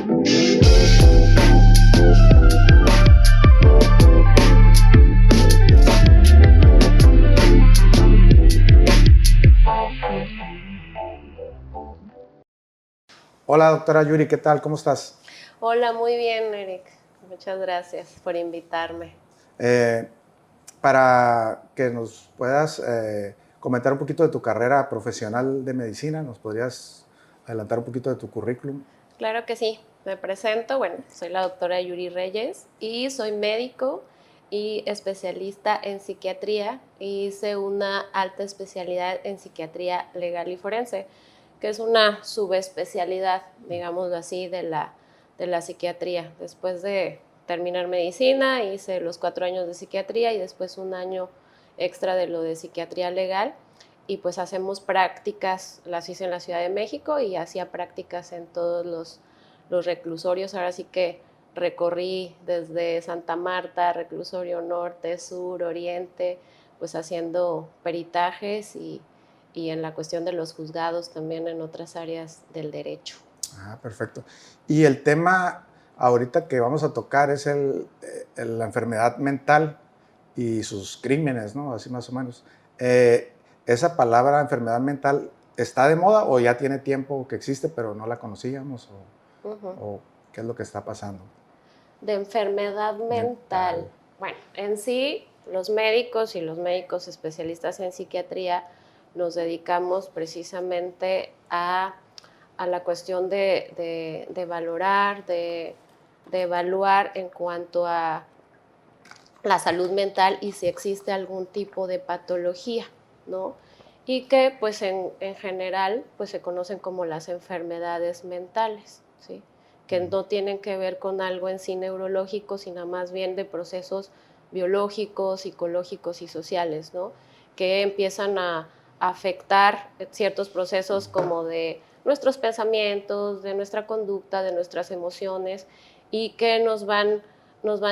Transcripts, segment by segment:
Hola, doctora Yuri, ¿qué tal? ¿Cómo estás? Hola, muy bien, Eric. Muchas gracias por invitarme. Eh, para que nos puedas comentar un poquito de tu carrera profesional de medicina, ¿nos podrías adelantar un poquito de tu currículum? Claro que sí. Me presento. Bueno, soy la doctora Yuri Reyes y soy médico y especialista en psiquiatría. Hice una alta especialidad en psiquiatría legal y forense, que es una subespecialidad, digámoslo así, de la psiquiatría. Después de terminar medicina, hice los 4 años de psiquiatría y después un año extra de lo de psiquiatría legal. Y pues hacemos prácticas, las hice en la Ciudad de México y hacía prácticas en todos los reclusorios. Ahora sí que recorrí desde Santa Marta, reclusorio norte, sur, oriente, pues haciendo peritajes y en la cuestión de los juzgados también en otras áreas del derecho. Ah, perfecto. Y el tema ahorita que vamos a tocar es la enfermedad mental y sus crímenes, ¿no? Así más o menos. ¿Esa palabra enfermedad mental está de moda o ya tiene tiempo que existe pero no la conocíamos? ¿O qué es lo que está pasando? De enfermedad mental. Mental. Bueno, en sí, los médicos y los médicos especialistas en psiquiatría nos dedicamos precisamente a la cuestión de valorar, de evaluar en cuanto a la salud mental y si existe algún tipo de patología, ¿no? Y que pues en general pues se conocen como las enfermedades mentales, ¿sí? Que no tienen que ver con algo en sí neurológico, sino más bien de procesos biológicos, psicológicos y sociales, ¿no? Que empiezan a afectar ciertos procesos como de nuestros pensamientos, de nuestra conducta, de nuestras emociones y que nos van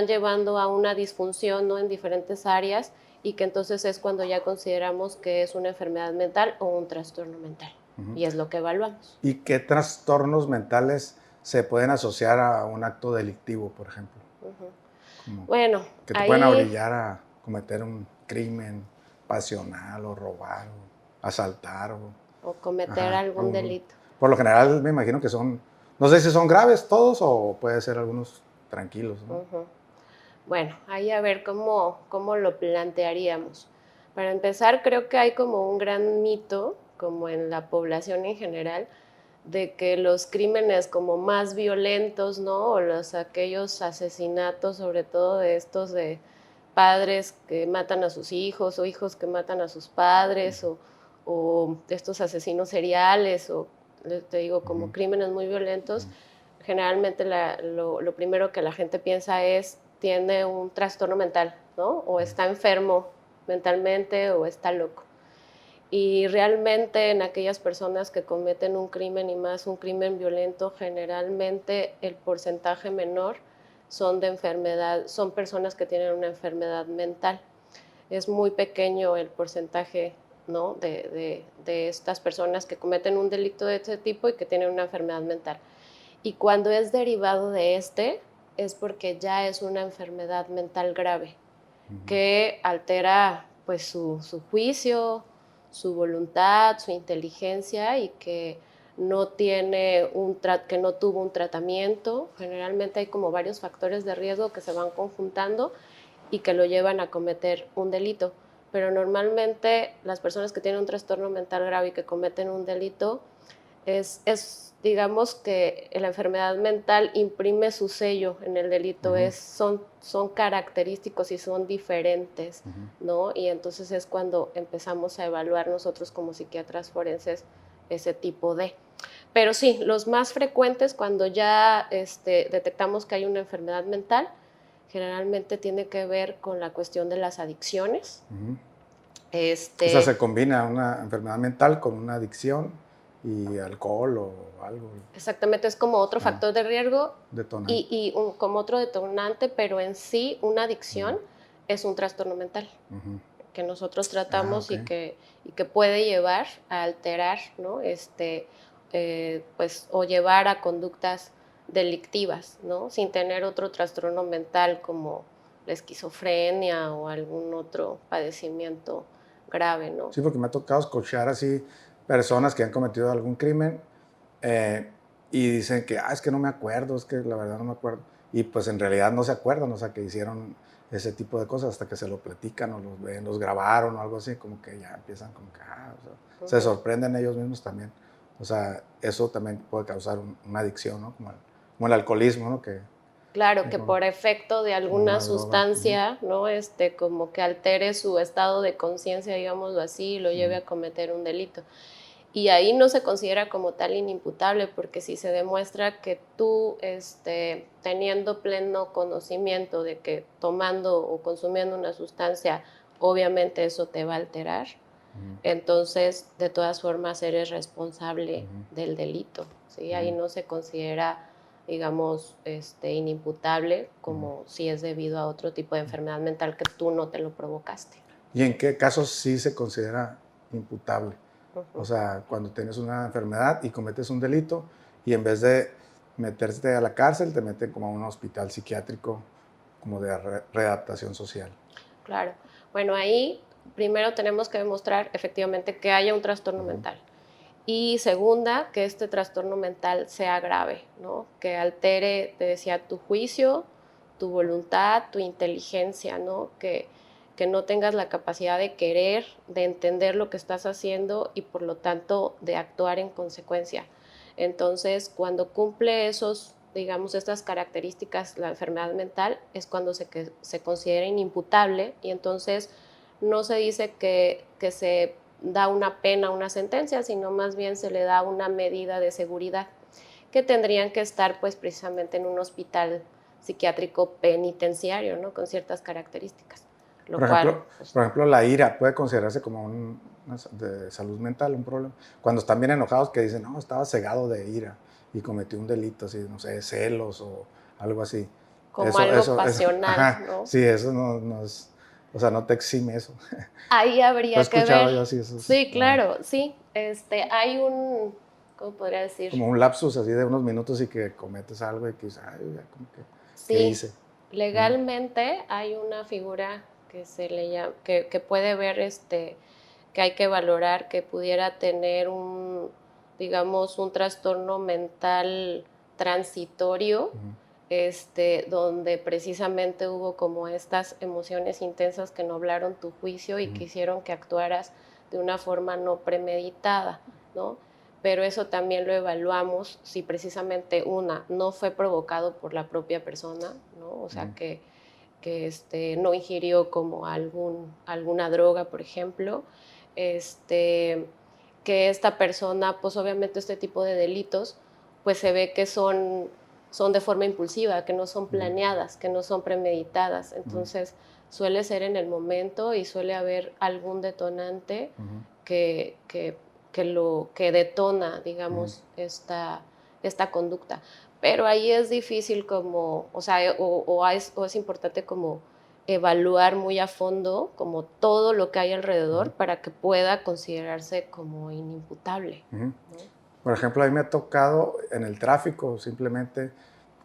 llevando a una disfunción, ¿no? En diferentes áreas y que entonces es cuando ya consideramos que es una enfermedad mental o un trastorno mental. Y es lo que evaluamos. ¿Y qué trastornos mentales se pueden asociar a un acto delictivo, por ejemplo? Como Bueno, que te pueden ahí orillar a cometer un crimen pasional o robar o asaltar o cometer ajá, algún delito. por lo general me imagino que son, no sé si son graves todos o puede ser algunos tranquilos, ¿no? Bueno, ahí a ver cómo lo plantearíamos. Para empezar, creo que hay como un gran mito, como en la población en general, de que los crímenes como más violentos, ¿no? O aquellos asesinatos, sobre todo de estos de padres que matan a sus hijos o hijos que matan a sus padres o estos asesinos seriales o, te digo, como crímenes muy violentos, generalmente lo primero que la gente piensa es tiene un trastorno mental, ¿no? O está enfermo mentalmente o está loco. Y realmente en aquellas personas que cometen un crimen y más un crimen violento, generalmente el porcentaje menor son de enfermedad, son personas que tienen una enfermedad mental. Es muy pequeño el porcentaje, ¿no? de estas personas que cometen un delito de este tipo y que tienen una enfermedad mental. Y cuando es derivado de es porque ya es una enfermedad mental grave que altera pues su juicio, su voluntad, su inteligencia y que no que no tuvo un tratamiento. Generalmente hay como varios factores de riesgo que se van conjuntando y que lo llevan a cometer un delito. Pero normalmente las personas que tienen un trastorno mental grave y que cometen un delito digamos que la enfermedad mental imprime su sello en el delito, son característicos y son diferentes, ¿no? Y entonces es cuando empezamos a evaluar nosotros como psiquiatras forenses ese tipo de. Pero sí, los más frecuentes cuando ya detectamos que hay una enfermedad mental, generalmente tiene que ver con la cuestión de las adicciones. O sea, se combina una enfermedad mental con una adicción y alcohol o algo. Exactamente, es como otro factor de riesgo Detonante. y como otro detonante, pero en sí una adicción es un trastorno mental que nosotros tratamos Ok. y que puede llevar a alterar, ¿no? Pues, o llevar a conductas delictivas, ¿no? Sin tener otro trastorno mental como la esquizofrenia o algún otro padecimiento grave, ¿no? Sí, porque me ha tocado escuchar así personas que han cometido algún crimen eh, y dicen que, es que no me acuerdo, es que la verdad no me acuerdo. Y pues en realidad no se acuerdan, o sea, que hicieron ese tipo de cosas hasta que se lo platican o los ven, los grabaron o algo así, como que ya empiezan como que, o sea, se sorprenden ellos mismos también. O sea, eso también puede causar una adicción, ¿no? Como el alcoholismo, ¿no? Claro, que por efecto de Como alguna una droga. sustancia, ¿no? Como que altere su estado de conciencia, digámoslo así, y lo lleve a cometer un delito. Y ahí no se considera como tal inimputable, porque si se demuestra que tú, teniendo pleno conocimiento de que tomando o consumiendo una sustancia, obviamente eso te va a alterar, entonces de todas formas eres responsable del delito, ¿sí? Ahí no se considera, digamos, inimputable, como si es debido a otro tipo de enfermedad mental que tú no te lo provocaste. ¿Y en qué casos sí se considera imputable? O Ujú. sea, cuando tienes una enfermedad y cometes un delito y en vez de meterte a la cárcel, te meten como a un hospital psiquiátrico como de readaptación social. Claro. Bueno, ahí primero tenemos que demostrar efectivamente que haya un trastorno mental. Y segunda, que este trastorno mental sea grave, ¿no? Que altere, te decía, tu juicio, tu voluntad, tu inteligencia, ¿no? Que no tengas la capacidad de querer, de entender lo que estás haciendo y por lo tanto de actuar en consecuencia. Entonces, cuando cumple esos, digamos, estas características, la enfermedad mental, es cuando se considera inimputable y entonces no se dice que se da una pena, una sentencia, sino más bien se le da una medida de seguridad, que tendrían que estar pues precisamente en un hospital psiquiátrico penitenciario, ¿no? Con ciertas características, lo cual, pues, Por ejemplo, la ira puede considerarse como de salud mental, un problema. Cuando están bien enojados que dicen, no, estaba cegado de ira y cometió un delito, así, no sé, celos o algo así. como algo pasional, Ajá, ¿no? sí, eso no es, o sea, no te exime eso. Ahí Lo he habría que ver. escuchado yo así, eso es Sí, claro, sí. Hay un, ¿cómo podría decir? como un lapsus así de unos minutos y que cometes algo y que dices, ay, ya, como que, ¿qué Sí, hice? legalmente hay una figura que se le llama, que puede ver, que hay que valorar que pudiera tener un, digamos, un trastorno mental transitorio, donde precisamente hubo como estas emociones intensas que nublaron tu juicio y que hicieron que actuaras de una forma no premeditada, ¿no? Pero eso también lo evaluamos si precisamente no fue provocado por la propia persona, ¿no? O sea, que no ingirió como alguna droga, por ejemplo, que esta persona, pues obviamente este tipo de delitos, pues se ve que son de forma impulsiva, que no son planeadas, que no son premeditadas. Entonces, suele ser en el momento y suele haber algún detonante que, que, que detona, digamos, esta conducta. Pero ahí es difícil como, o sea, o es importante como evaluar muy a fondo como todo lo que hay alrededor para que pueda considerarse como inimputable, Ujú. ¿no? Por ejemplo, a mí me ha tocado en el tráfico simplemente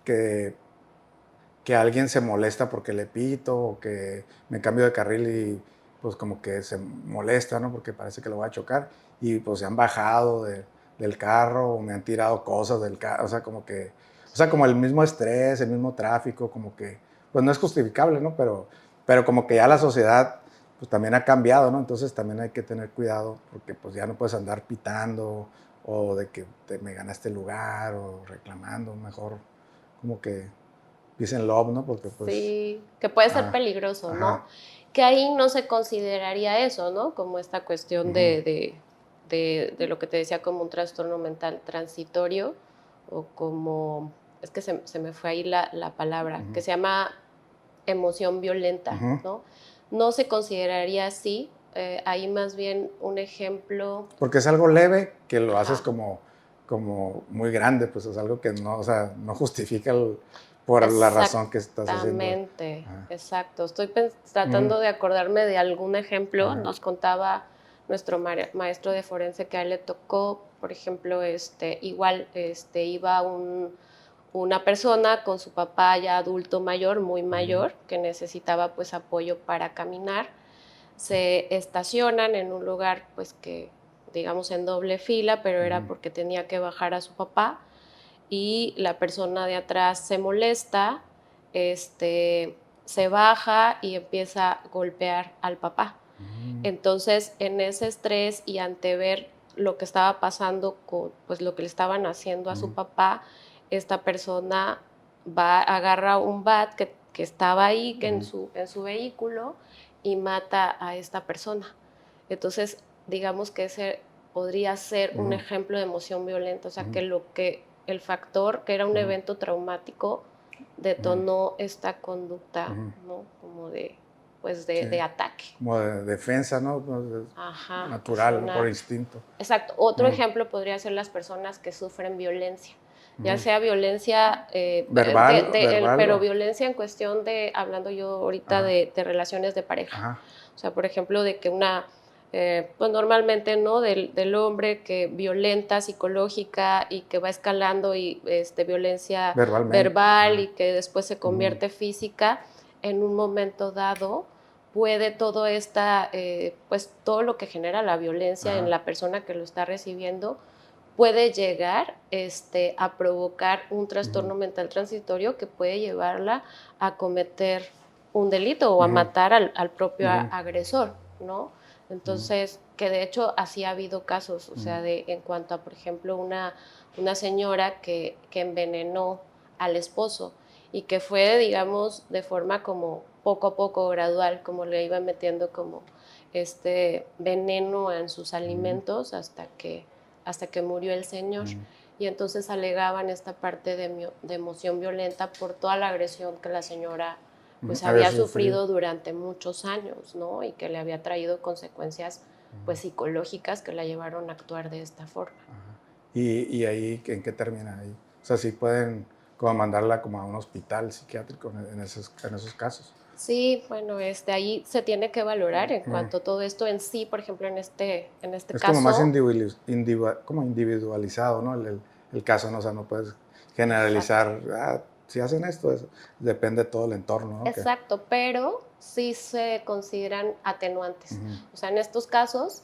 que alguien se molesta porque le pito o que me cambio de carril y pues como que se molesta, ¿no? Porque parece que lo va a chocar y pues se han bajado del carro o me han tirado cosas del carro, o sea, como el mismo estrés, el mismo tráfico, como que, pues no es justificable, ¿no? Pero como que ya la sociedad pues también ha cambiado, ¿no? Entonces también hay que tener cuidado porque pues ya no puedes andar pitando o de que me ganaste el lugar o reclamando, mejor como que dicen love, ¿no? Porque pues, Sí, que puede ser ah, peligroso, ¿no? ajá, Que ahí no se consideraría eso, ¿no? Como esta cuestión ujú, de lo que te decía como un trastorno mental transitorio o como, es que se me fue ahí la palabra, que ujú, se llama emoción violenta, ujú. ¿no? No se consideraría así, ahí más bien un ejemplo, Porque es algo leve que lo haces ajá, como muy grande, pues es algo que no, o sea, no justifica por la razón que estás haciendo. exactamente, Ajá, exacto. Estoy ujú, tratando de acordarme de algún ejemplo. ajá, Nos contaba nuestro maestro de forense que a él le tocó, por ejemplo, igual, iba una persona con su papá ya adulto mayor, muy mayor, que necesitaba pues apoyo para caminar. Se estacionan en un lugar pues que digamos en doble fila, pero era porque tenía que bajar a su papá y la persona de atrás se molesta, se baja y empieza a golpear al papá. Entonces, en ese estrés y ante ver lo que estaba pasando con pues, lo que le estaban haciendo a su papá, esta persona agarra un bat que estaba ahí que en su vehículo y mata a esta persona. Entonces, digamos que ese podría ser un ejemplo de emoción violenta, o sea, que el factor, que era un evento traumático, detonó esta conducta, ¿no? Como de, pues Sí. de ataque. Como de defensa, ¿no? Ajá, Natural, ¿no? Por instinto. Exacto. Otro ejemplo podría ser las personas que sufren violencia, ya sea violencia, Verbal pero o... violencia en cuestión de, hablando yo ahorita de relaciones de pareja. Ajá. O sea, por ejemplo, de que pues normalmente, ¿no? Del hombre que violenta psicológica y que va escalando y violencia Verbalmente. verbal y que después se convierte física en un momento dado puede pues todo lo que genera la violencia en la persona que lo está recibiendo puede llegar a provocar un trastorno mental transitorio que puede llevarla a cometer un delito o a matar al propio agresor, ¿no? Entonces, que de hecho así ha habido casos, o sea, en cuanto a, por ejemplo, una señora que envenenó al esposo y que fue, digamos, de forma como poco a poco, gradual, como le iba metiendo como veneno en sus alimentos hasta que murió el señor. Y entonces alegaban esta parte de emoción violenta por toda la agresión que la señora pues había sufrido durante muchos años, ¿no? Y que le había traído consecuencias pues psicológicas que la llevaron a actuar de esta forma. ¿Y ahí en qué termina ahí? O sea, sí pueden como mandarla como a un hospital psiquiátrico en esos casos. Sí, bueno, ahí se tiene que valorar en cuanto a todo esto en sí, por ejemplo, en este Es como más caso. como individualizado, ¿no? El caso, ¿no? O sea, no puedes generalizar, si hacen esto, depende de todo el entorno, ¿no? Exacto, pero sí se consideran atenuantes. O sea, en estos casos,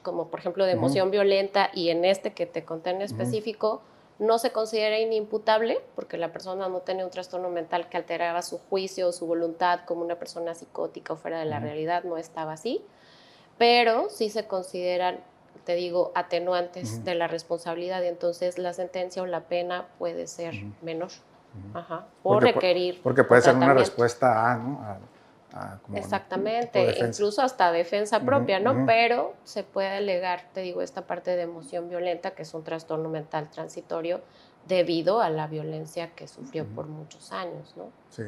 como por ejemplo de emoción violenta y en este que te conté en específico, no se considera inimputable porque la persona no tenía un trastorno mental que alteraba su juicio o su voluntad como una persona psicótica o fuera de la realidad, no estaba así, pero sí se consideran, te digo, atenuantes de la responsabilidad y entonces la sentencia o la pena puede ser menor. Ajá, o requerir porque un puede ser una tratamiento. respuesta ¿no? Como un tipo de Exactamente, defensa. incluso hasta defensa propia, ¿no? Pero se puede alegar, te digo, esta parte de emoción violenta, que es un trastorno mental transitorio debido a la violencia que sufrió por muchos años, ¿no? Sí.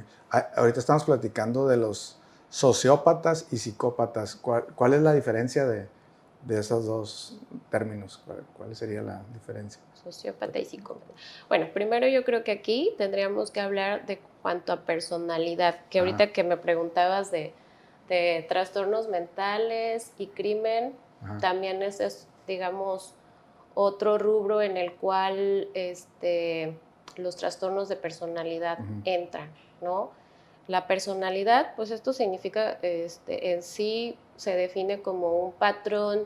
Ahorita estamos platicando de los sociópatas y psicópatas. ¿Cuál es la diferencia de esos dos términos? ¿Cuál sería la diferencia? Sociópata y psicópata. Bueno, primero yo creo que aquí tendríamos que hablar de cuanto a personalidad, que ahorita que me preguntabas de trastornos mentales y crimen, también ese es, digamos, otro rubro en el cual los trastornos de personalidad entran, ¿no? La personalidad, pues esto significa, en sí se define como un patrón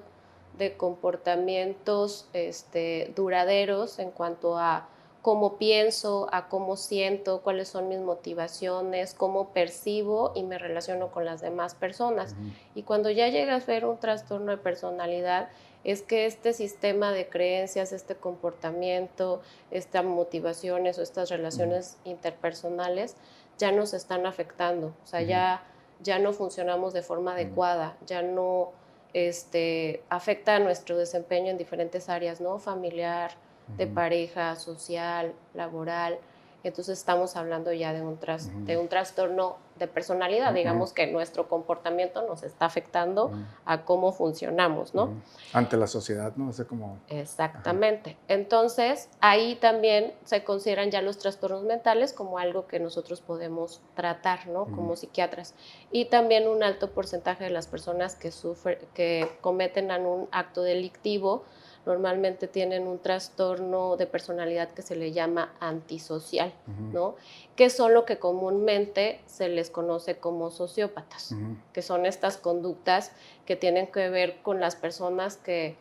de comportamientos duraderos en cuanto a cómo pienso, a cómo siento, cuáles son mis motivaciones, cómo percibo y me relaciono con las demás personas. Y cuando ya llegas a ver un trastorno de personalidad, es que este sistema de creencias, este comportamiento, estas motivaciones o estas relaciones interpersonales ya nos están afectando. O sea, ya no funcionamos de forma adecuada, ya no afecta a nuestro desempeño en diferentes áreas, ¿no? Familiar, de pareja, social, laboral. Entonces estamos hablando ya de un trastorno de personalidad, digamos que nuestro comportamiento nos está afectando a cómo funcionamos, ¿no? Ante la sociedad, ¿no? Como... Exactamente. Entonces, ahí también se consideran ya los trastornos mentales como algo que nosotros podemos tratar, ¿no? Como psiquiatras. Y también un alto porcentaje de las personas que cometen un acto delictivo normalmente tienen un trastorno de personalidad que se le llama antisocial, ¿no? Que son lo que comúnmente se les conoce como sociópatas, que son estas conductas que tienen que ver con las personas que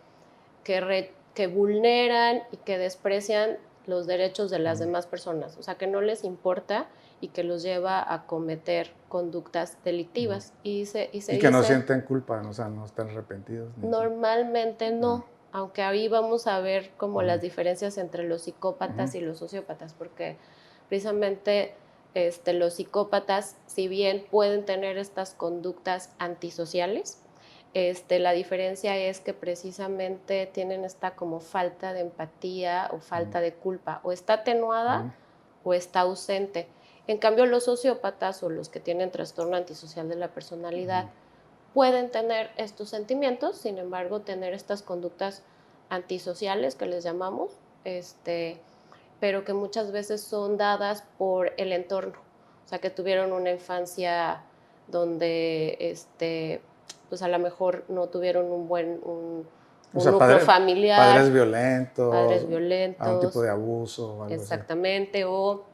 vulneran y que desprecian los derechos de las demás personas, o sea, que no les importa y que los lleva a cometer conductas delictivas. Y se Y que dice, no sienten culpa, o sea, no están arrepentidos. normalmente no, aunque ahí vamos a ver como las diferencias entre los psicópatas y los sociópatas, porque precisamente los psicópatas, si bien pueden tener estas conductas antisociales, la diferencia es que precisamente tienen esta como falta de empatía o falta de culpa, o está atenuada o está ausente. En cambio, los sociópatas o los que tienen trastorno antisocial de la personalidad pueden tener estos sentimientos, sin embargo, tener estas conductas antisociales que les llamamos, pero que muchas veces son dadas por el entorno, o sea, que tuvieron una infancia donde pues a lo mejor no tuvieron un O sea, núcleo familiar, padres violentos, a un tipo violentos, de abuso o algo así. exactamente, o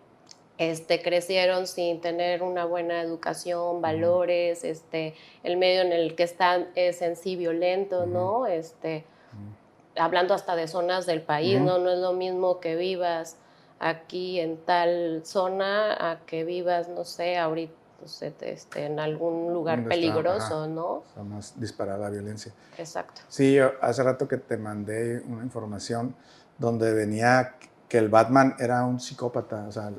crecieron sin tener una buena educación, valores, el medio en el que están es en sí violento, ¿no? Hablando hasta de zonas del país, ¿no? No es lo mismo que vivas aquí en tal zona a que vivas, no sé, ahorita, no sé, en algún lugar ¿Dónde está? peligroso, ¿no? Está más disparada la violencia. Exacto. Sí, hace rato que te mandé una información donde venía que el Batman era un psicópata, o sea,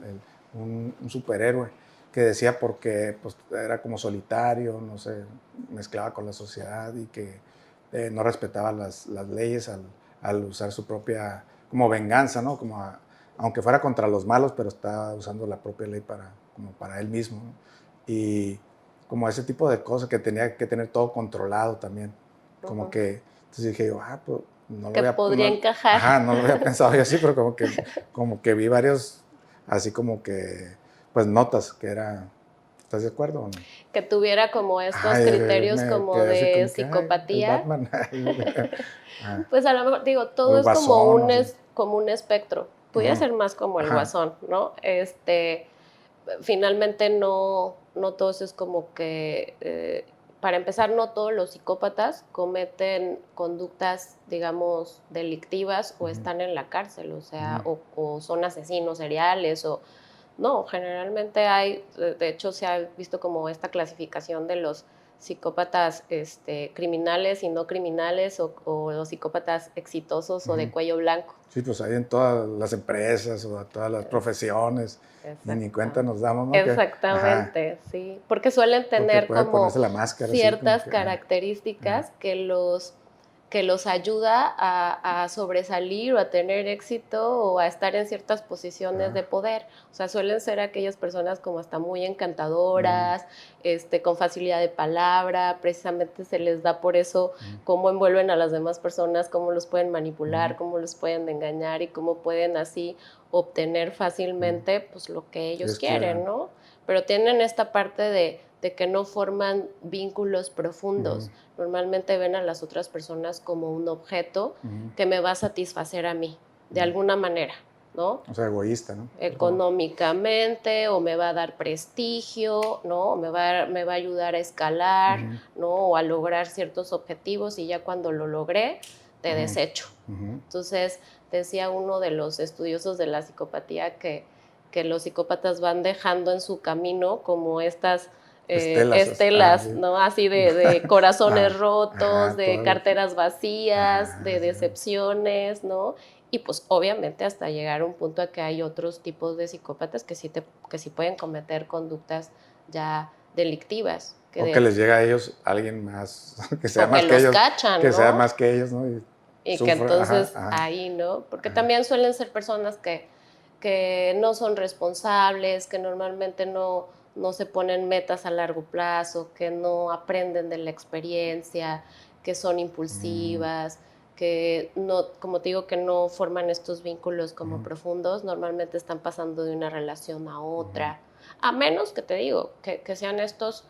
un superhéroe, que decía porque pues, era como solitario, no sé, mezclaba con la sociedad y que no respetaba las leyes al usar su propia, como venganza, ¿no? Aunque fuera contra los malos, pero está usando la propia ley como para él mismo, ¿no? Y como ese tipo de cosas, que tenía que tener todo controlado también. Como que, entonces dije yo, pues no lo Que había, podría encajar. ajá, no lo había pensado yo así, pero como que vi varios, así como que, pues notas que era, ¿estás de acuerdo o no? Que tuviera como estos Ay, criterios me como quedé así de como que, ay, el psicopatía. Batman. Ah, Pues a lo mejor, digo, o todo el es como Guasón, o así. como un espectro. Pudiera ser más como el Ajá. Guasón, ¿no? Finalmente no todos es como que, para empezar, no todos los psicópatas cometen conductas, digamos, delictivas o están en la cárcel, o sea, o son asesinos seriales, o no, generalmente hay, de hecho se ha visto como esta clasificación de los psicópatas criminales y no criminales, o los psicópatas exitosos o de cuello blanco. Sí, pues hay en todas las empresas o a todas las profesiones, y ni cuenta nos damos, ¿no? Ajá, Exactamente, sí, porque suelen porque tener puede como ponerse la máscara así como ciertas que, características que los ayuda a sobresalir o a tener éxito o a estar en ciertas posiciones de poder. O sea, suelen ser aquellas personas como hasta muy encantadoras, con facilidad de palabra, precisamente se les da por eso cómo envuelven a las demás personas, cómo los pueden manipular, cómo los pueden engañar y cómo pueden así obtener fácilmente pues lo que ellos quieren, ¿no? Pero tienen esta parte de que no forman vínculos profundos. Normalmente ven a las otras personas como un objeto que me va a satisfacer a mí, de alguna manera, ¿no? o sea, egoísta, ¿no? Económicamente, o me va a dar prestigio, ¿no? O me va a ayudar a escalar, ¿no? O a lograr ciertos objetivos, y ya cuando lo logré, te desecho. Entonces, decía uno de los estudiosos de la psicopatía que los psicópatas van dejando en su camino como estas estelas, sí. ¿no? Así de corazones rotos, de todo carteras vacías, de sí. decepciones, ¿no? Y pues obviamente hasta llegar a un punto a que hay otros tipos de psicópatas que sí pueden cometer conductas ya delictivas. O que les llega a ellos alguien más, que sea O que más que los ellos, cachan, que sea ¿no? más que ellos, ¿no? Y Y que sufre, entonces ahí, ¿no? Porque también suelen ser personas que no son responsables, que normalmente no se ponen metas a largo plazo, que no aprenden de la experiencia, que son impulsivas, que no, como te digo, que no forman estos vínculos como profundos, normalmente están pasando de una relación a otra, a menos que te digo, que sean estos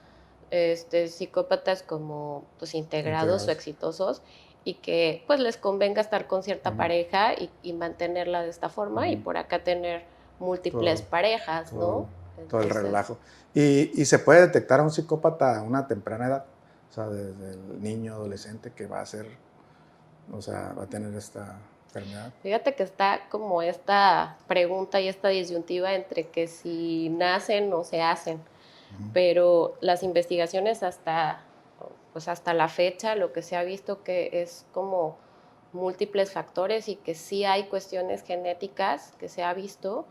psicópatas como pues integrados o exitosos, y que pues les convenga estar con cierta pareja y mantenerla de esta forma y por acá tener múltiples Todo, parejas, ¿no? todo el Entonces, relajo. Y se puede detectar a un psicópata a una temprana edad, o sea, desde el niño, adolescente que va a ser, o sea, va a tener esta enfermedad. fíjate que está como esta pregunta y esta disyuntiva entre que si nacen o se hacen, pero las investigaciones pues hasta la fecha, lo que se ha visto que es como múltiples factores y que sí hay cuestiones genéticas que se ha visto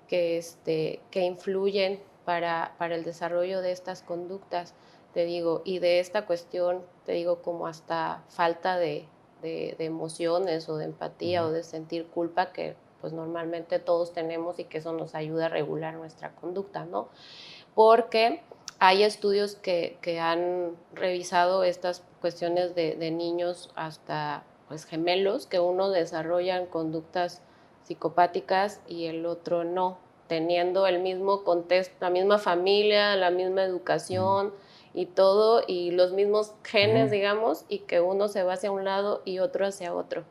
que influyen para el desarrollo de estas conductas, te digo, y de esta cuestión, te digo, como hasta falta de emociones o de empatía o de sentir culpa que pues normalmente todos tenemos y que eso nos ayuda a regular nuestra conducta, ¿no? Porque hay estudios que han revisado estas cuestiones de niños hasta pues, gemelos, que uno desarrollan conductas psicopáticas y el otro no, teniendo el mismo contexto, la misma familia, la misma educación y todo, y los mismos genes, digamos, y que uno se va hacia un lado y otro hacia otro,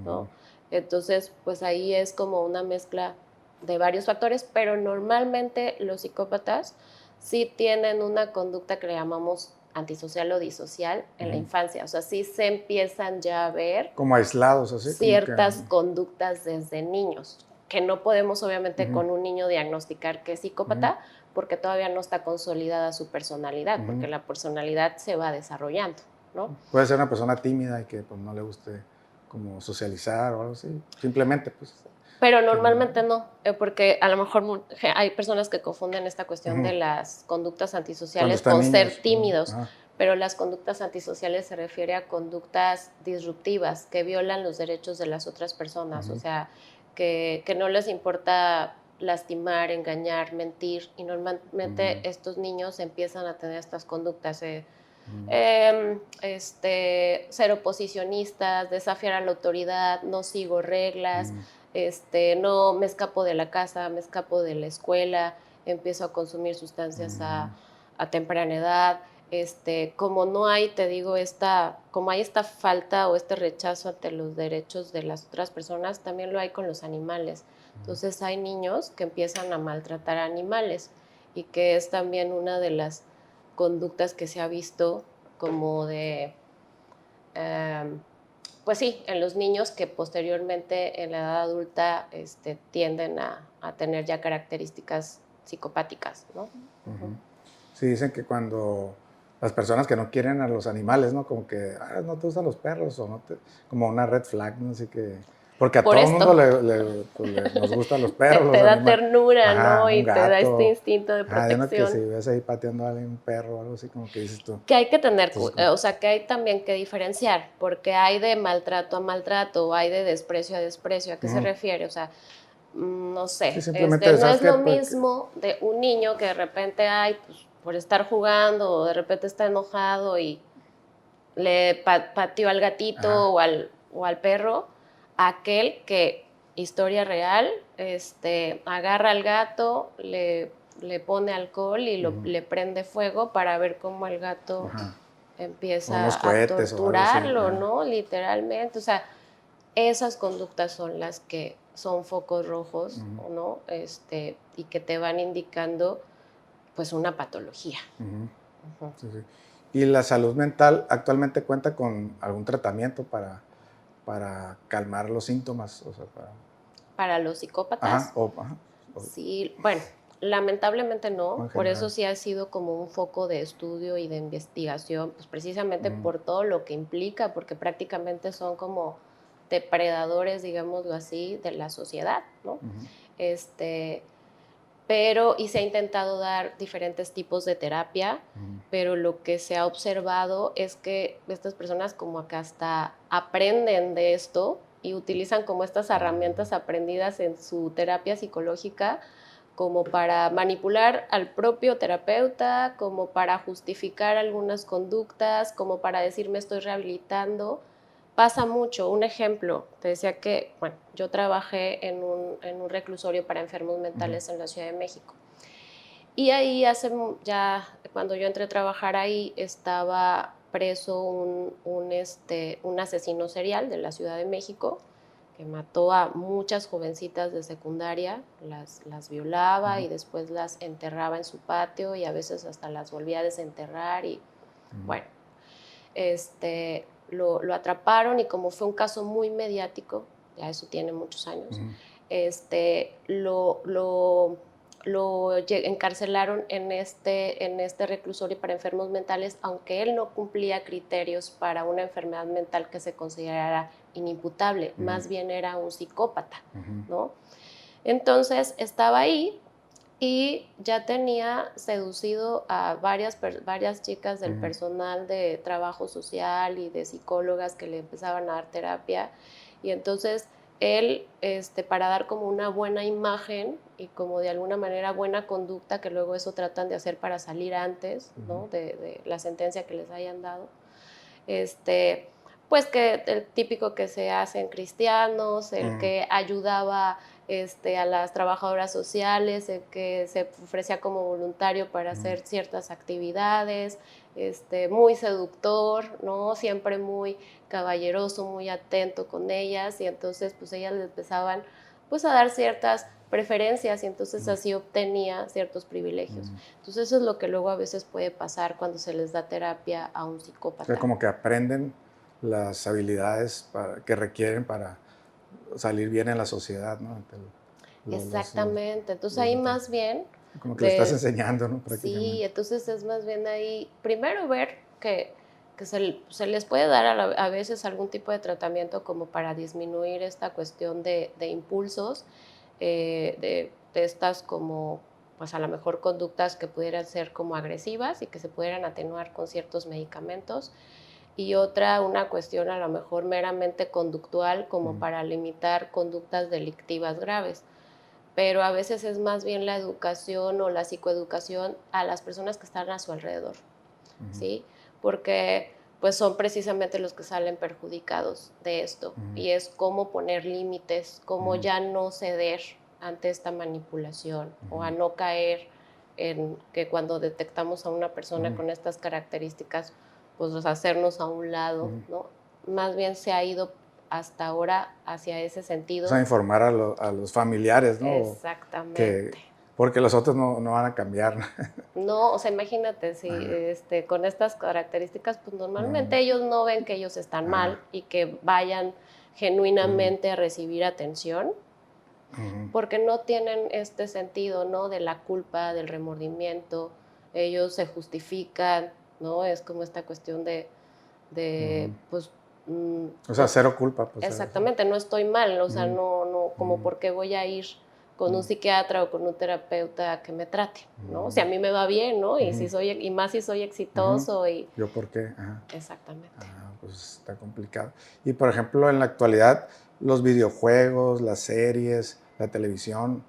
¿no? Entonces, pues ahí es como una mezcla de varios factores, pero normalmente los psicópatas sí tienen una conducta que le llamamos antisocial o disocial en la infancia. O sea, sí se empiezan ya a ver Como aislados, así, como que... ciertas conductas desde niños, que no podemos obviamente con un niño diagnosticar que es psicópata porque todavía no está consolidada su personalidad, porque la personalidad se va desarrollando, ¿no? Puede ser una persona tímida y que pues, no le guste como socializar o algo así. Simplemente, pues... Pero que no- normalmente no, porque a lo mejor hay personas que confunden esta cuestión de las conductas Cuando antisociales están con niños. ser tímidos, Ajá. pero las conductas antisociales se refiere a conductas disruptivas que violan los derechos de las otras personas, o sea, que no les importa lastimar, engañar, mentir, y normalmente estos niños empiezan a tener estas conductas. Ser oposicionistas, desafiar a la autoridad, no sigo reglas, no me escapo de la casa, me escapo de la escuela, empiezo a consumir sustancias a temprana edad. Como no hay, te digo, como hay esta falta o este rechazo ante los derechos de las otras personas, también lo hay con los animales. Entonces hay niños que empiezan a maltratar a animales y que es también una de las conductas que se ha visto como de, pues sí, en los niños que posteriormente en la edad adulta tienden a tener ya características psicopáticas, ¿no? Sí, dicen que cuando las personas que no quieren a los animales, ¿no? Como que, no te gustan los perros o no te... Como una red flag, ¿no? Así que... Porque a Por todo el mundo esto, nos gustan los te, perros, te los da animales. ternura, ¿no? Ajá, un Y te da este gato. instinto de De uno que si protección. ves ahí pateando a alguien, un perro o algo así, como que dices tú. Que hay que tener, Entonces, como, o sea, que hay también que diferenciar, porque hay de maltrato a maltrato, hay de desprecio a desprecio. ¿A qué se refiere? O sea, no sí, sé, simplemente, no ¿sabes es qué? lo Pues, mismo de un niño que de repente, pues, por estar jugando, o de repente está enojado y le pateó al gatito ajá, o al perro, aquel que, historia real, agarra al gato, le pone alcohol y le prende fuego para ver cómo el gato ajá. O empieza unos a cohetes o algo así. torturarlo, ¿no? Literalmente, o sea, esas conductas son las que son focos rojos, ¿no? Y que te van indicando, pues, una patología. Ujú. Sí, sí. ¿Y la salud mental actualmente cuenta con algún tratamiento para calmar los síntomas? O sea, para... Para los psicópatas, Ajá, sí, bueno, lamentablemente o no, en por eso general. sí ha sido como un foco de estudio y de investigación, pues precisamente por todo lo que implica, porque prácticamente son como depredadores, digámoslo así, de la sociedad, ¿no? Este, y se ha intentado dar diferentes tipos de terapia, pero lo que se ha observado es que estas personas como que hasta aprenden de esto y utilizan como estas herramientas aprendidas en su terapia psicológica como para manipular al propio terapeuta, como para justificar algunas conductas, como para decir me estoy rehabilitando. Pasa mucho. Un ejemplo, te decía que, bueno, yo trabajé en un reclusorio para enfermos mentales en la Ciudad de México. Y ahí ya, cuando yo entré a trabajar ahí, estaba preso un asesino serial de la Ciudad de México que mató a muchas jovencitas de secundaria, las violaba y después las enterraba en su patio y a veces hasta las volvía a desenterrar y bueno, lo atraparon y como fue un caso muy mediático, ya eso tiene muchos años, lo encarcelaron en este reclusorio para enfermos mentales, aunque él no cumplía criterios para una enfermedad mental que se considerara inimputable, más bien era un psicópata, ¿no? Entonces estaba ahí y ya tenía seducido a varias chicas del personal de trabajo social y de psicólogas que le empezaban a dar terapia. Y entonces él, para dar como una buena imagen y como de alguna manera buena conducta, que luego eso tratan de hacer para salir antes, ¿no? de la sentencia que les hayan dado, pues que el típico que se hacen cristianos, el que ayudaba a las trabajadoras sociales, el que se ofrecía como voluntario para hacer ciertas actividades, muy seductor, ¿no? Siempre muy caballeroso, muy atento con ellas, y entonces pues ellas le empezaban pues a dar ciertas preferencias y entonces así obtenía ciertos privilegios. Entonces eso es lo que luego a veces puede pasar cuando se les da terapia a un psicópata. O sea, como que aprenden las habilidades que requieren para salir bien en la sociedad, ¿no? Exactamente, entonces ahí más bien... Como que le estás enseñando, ¿no? Sí, Prácticamente. entonces es más bien ahí, primero ver que se les puede dar a veces algún tipo de tratamiento como para disminuir esta cuestión de impulsos, de estas como, pues a lo mejor conductas que pudieran ser como agresivas y que se pudieran atenuar con ciertos medicamentos. Y otra, una cuestión a lo mejor meramente conductual, como para limitar conductas delictivas graves. Pero a veces es más bien la educación o la psicoeducación a las personas que están a su alrededor, ¿sí? Porque pues son precisamente los que salen perjudicados de esto. Y es cómo poner límites, cómo ya no ceder ante esta manipulación o a no caer en que cuando detectamos a una persona con estas características, pues hacernos a un lado, ¿no? Más bien se ha ido hasta ahora hacia ese O sea, sentido. informar a los familiares, ¿no? Exactamente. Porque los otros no van a cambiar. No, o sea, imagínate, si con estas características, pues normalmente ellos no ven que ellos están mal y que vayan genuinamente a recibir atención, porque no tienen este sentido, ¿no? De la culpa, del remordimiento, ellos se justifican, ¿no? Es como esta cuestión pues... O sea, cero culpa, pues. Exactamente, no estoy mal, o sea, no, como por qué voy a ir con un psiquiatra o con un terapeuta que me trate, ¿no? Si a mí me va bien, ¿no? Y y más si soy exitoso y... ¿Yo por qué? Ajá. Exactamente. Pues está complicado. Y por ejemplo, en la actualidad, los videojuegos, las series, la televisión,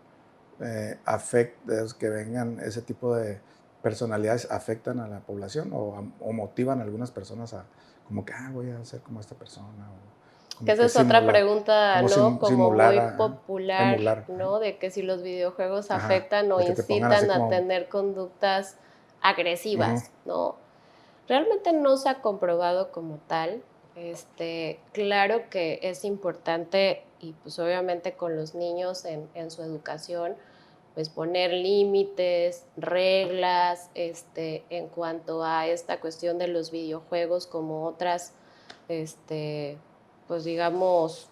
que vengan ese tipo de personalidades, ¿afectan a la población o motivan a algunas personas a como que, voy a ser como esta persona? O Que como esa que es otra simular, pregunta, como ¿no? Como simular, muy popular, emular. ¿no? De que si los videojuegos Ajá, afectan o de que te pongan así incitan a como... tener conductas Ujú, agresivas, ¿no? Realmente no se ha comprobado como tal. Claro que es importante y pues obviamente con los niños en su educación, pues poner límites, reglas, en cuanto a esta cuestión de los videojuegos como otras, pues digamos,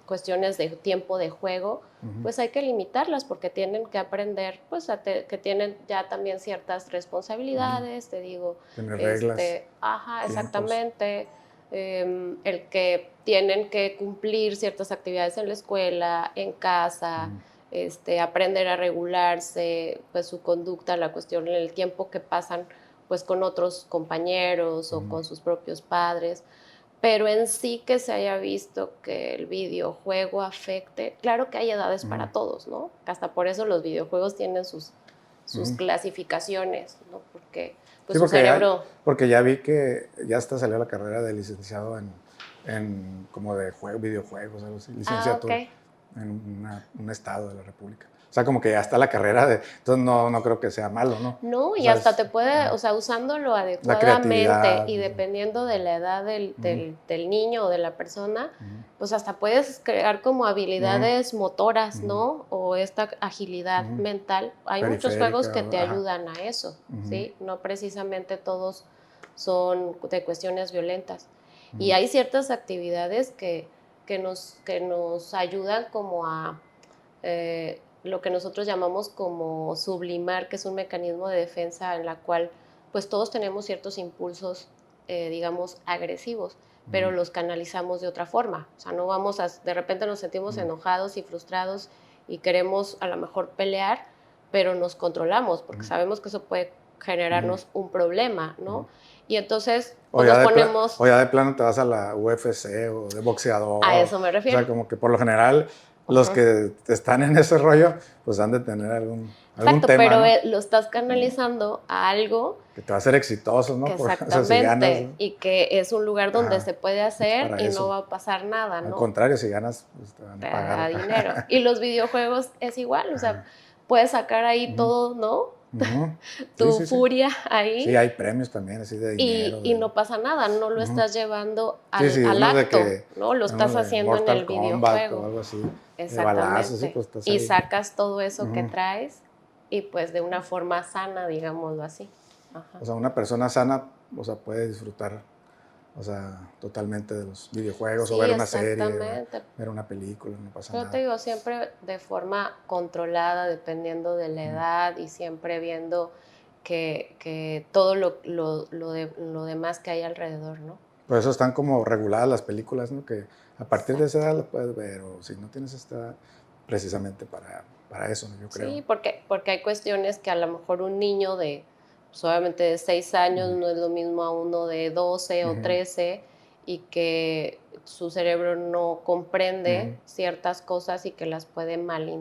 cuestiones de tiempo de juego, pues hay que limitarlas porque tienen que aprender, pues que tienen ya también ciertas responsabilidades, te digo, tener reglas, ajá, tiempos. exactamente, el que tienen que cumplir ciertas actividades en la escuela, en casa, aprender a regularse, pues su conducta, la cuestión, el tiempo que pasan pues con otros compañeros o con sus propios padres, pero en sí que se haya visto que el videojuego afecte, claro que hay edades para todos, ¿no? Hasta por eso los videojuegos tienen sus clasificaciones, ¿no? Porque pues Sí, su cerebro... porque ya vi que ya hasta salió la carrera de licenciado en como de videojuegos, algo así, Ah, ok. licenciatura en un estado de la República. O sea, como que ya está la carrera de... Entonces no creo que sea malo, ¿no? No, O y sea, hasta te puede, o sea, usándolo la adecuadamente creatividad. y dependiendo de la edad Ujú, del niño o de la persona, ujú, pues hasta puedes crear como ujú, habilidades motoras, ujú, ¿no? O esta agilidad ujú. mental. Hay muchos juegos Periférica, que te ajá. ayudan a eso, Ujú, ¿sí? No precisamente todos son de cuestiones violentas. Y ujú, hay ciertas actividades que nos ayudan como a lo que nosotros llamamos como sublimar, que es un mecanismo de defensa en la cual pues todos tenemos ciertos impulsos, digamos, agresivos, pero ujú, los canalizamos de otra forma. O sea, no vamos a, de repente nos sentimos ujú, enojados y frustrados y queremos a lo mejor pelear, pero nos controlamos porque ujú, sabemos que eso puede ujú, generarnos un problema, ujú. ¿no? Y entonces, O pues ya nos de ponemos, o ya de plano te vas a la UFC o de a boxeador. eso me O sea, refiero. como que por lo general los Ujú. que están en ese rollo, pues han de tener algún Exacto, tema, pero ¿no? lo estás canalizando a algo Que te va a hacer exitoso, que ¿no? O sea, si ganas, exactamente, y que es un lugar donde ajá, se puede es hacer para y no eso. va a pasar nada, Al ¿no? contrario, si ganas, pues te van Te a da pagar. dinero. Y los videojuegos es igual, o sea, Ajá. puedes sacar ahí Ujú, todo, ¿no? ujú. Sí, Tu sí, sí. furia Sí, ahí hay premios también, así de dinero. y no pasa nada, no lo Ujú. estás llevando Sí, sí, al unos de acto, que, ¿no? Lo estás unos de haciendo en Mortal el Kombat o videojuego. algo así, de balazos, sí, Exactamente. pues estás Y ahí. sacas todo eso que Ujú. traes y pues de una forma sana, digámoslo así. Ajá. O sea, una persona sana, o sea, puede disfrutar, o sea, totalmente de los videojuegos o Sí, ver una serie, exactamente. ver una película, no pasa Pero te nada. digo, siempre de forma controlada, dependiendo de la Ujú. edad y siempre viendo que todo lo demás que hay alrededor, ¿no? Por eso están como reguladas las películas, ¿no? Que a partir de esa edad Exactamente. lo puedes ver, o si no tienes esta edad, precisamente para eso, ¿no? Yo creo. Sí, porque hay cuestiones que a lo mejor un niño de, pues, obviamente de 6 años Ujú, no es lo mismo a uno de 12 o ujú, 13 y que su cerebro no ujú. comprende ciertas cosas y que las puede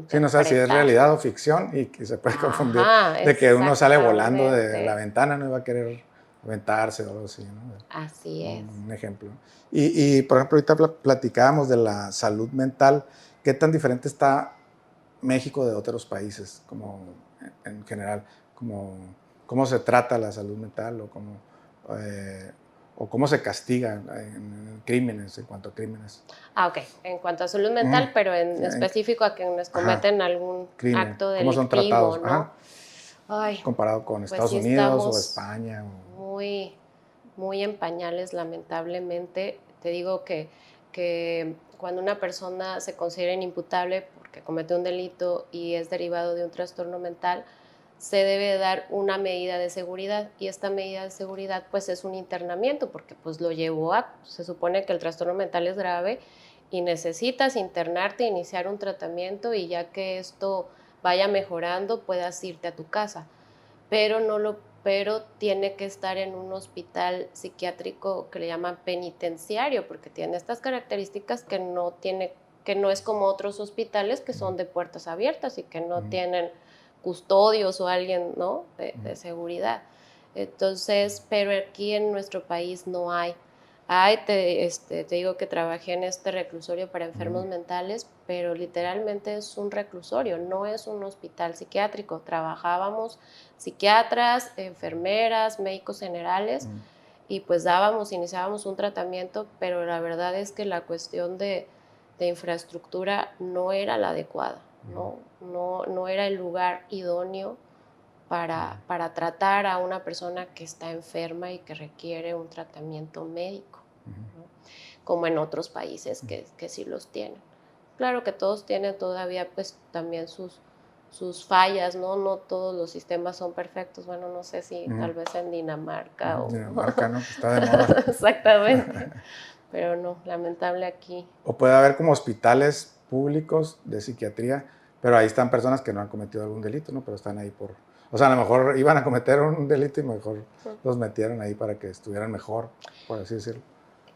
Sí, no sabes si es malinterpretar, realidad o ¿no? ficción y que se puede confundir Ajá, de que uno sale volando de la exactamente. ventana, no iba a querer aventarse o algo así, ¿no? Así es. Un ejemplo. Por ejemplo, ahorita platicábamos de la salud mental. ¿Qué tan diferente está México de otros países, como en general? Como, ¿cómo se trata la salud mental eh, o cómo se castiga en crímenes, en cuanto a crímenes? Ah, ok. En cuanto a salud Ujú. mental, pero en En- específico a quienes ajá, cometen algún crimen. acto ¿Cómo son delictivo, tratados? Ajá. ¿no? Ay, Comparado con pues Estados sí Unidos o estamos España. muy, muy en pañales, lamentablemente. Te digo que cuando una persona se considera inimputable porque cometió un delito y es derivado de un trastorno mental, se debe dar una medida de seguridad y esta medida de seguridad pues es un internamiento porque pues lo llevó a, se supone que el trastorno mental es grave y necesitas internarte, iniciar un tratamiento y ya que esto vaya mejorando puedas irte a tu casa, pero no lo pero tiene que estar en un hospital psiquiátrico que le llaman penitenciario, porque tiene estas características que no es como otros hospitales que son de puertas abiertas y que no Ujú, tienen custodios o alguien, ¿no? ujú, De seguridad. Entonces, pero aquí en nuestro país no hay. Ay, te digo que trabajé en este reclusorio para ujú, enfermos mentales, pero literalmente es un reclusorio, no es un hospital psiquiátrico. Trabajábamos psiquiatras, enfermeras, médicos generales ujú, y pues iniciábamos un tratamiento, pero la verdad es que la cuestión de infraestructura no era la adecuada, ujú, no era el lugar idóneo para tratar a una persona que está enferma y que requiere un tratamiento médico, ujú, ¿no? Como en otros países ujú, que sí los tienen. Claro que todos tienen todavía pues también sus fallas, ¿no? No todos los sistemas son perfectos. Bueno, no sé si ujú, tal vez en Dinamarca ujú. o... Dinamarca, ¿no? Que está de moda. Exactamente, pero no, lamentable aquí. O puede haber como hospitales públicos de psiquiatría, pero ahí están personas que no han cometido algún delito, ¿no? Pero están ahí por... O sea, a lo mejor iban a cometer un delito y mejor los metieron ahí para que estuvieran mejor, por así decirlo.